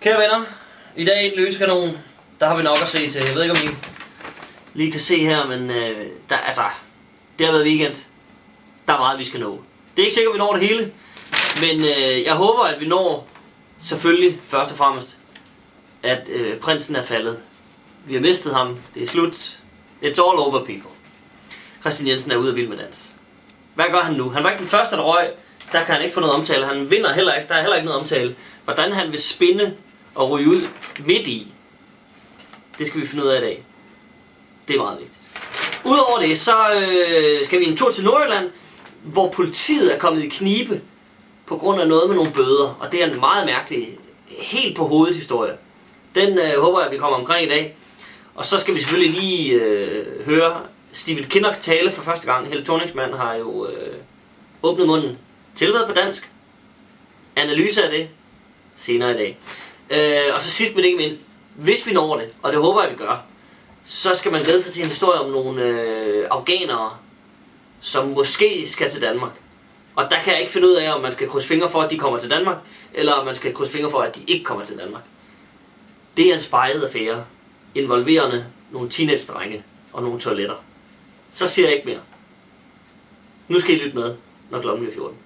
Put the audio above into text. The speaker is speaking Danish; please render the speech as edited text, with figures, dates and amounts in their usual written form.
Kære venner, i dag i den løse kanon, der har vi nok at se til. Jeg ved ikke om I lige kan se her, men det har været weekend. Der er meget vi skal nå. Det er ikke sikkert at vi når det hele, men jeg håber at vi når selvfølgelig først og fremmest at prinsen er faldet. Vi har mistet ham, det er slut. It's all over people. Christian Jensen er ude af Vild med Dans. Hvad gør han nu? Han var ikke den første der røg. Der kan han ikke få noget omtale. Han vinder heller ikke. Der er heller ikke noget omtale. Hvordan han vil spinde og ryge ud midt i, det skal vi finde ud af i dag. Det er meget vigtigt. Udover det, så skal vi en tur til Nordjylland, hvor politiet er kommet i knibe på grund af noget med nogle bøder. Og det er en meget mærkelig, helt på hovedet historie. Den håber jeg, at vi kommer omkring i dag. Og så skal vi selvfølgelig lige høre Stephen Kinnock tale for første gang. Helle Thorning-Schmidt har jo åbnet munden. Tilmed på dansk. Analyse af det senere i dag. Og så sidst men ikke mindst, hvis vi når det, og det håber jeg vi gør, så skal man glæde sig til en historie om nogle afghanere, som måske skal til Danmark. Og der kan jeg ikke finde ud af, om man skal krydse fingre for, at de kommer til Danmark, eller om man skal krydse fingre for, at de ikke kommer til Danmark. Det er en speget affære, involverende nogle teenage-drenge og nogle toiletter. Så siger jeg ikke mere. Nu skal I lytte med, når klokken bliver 14.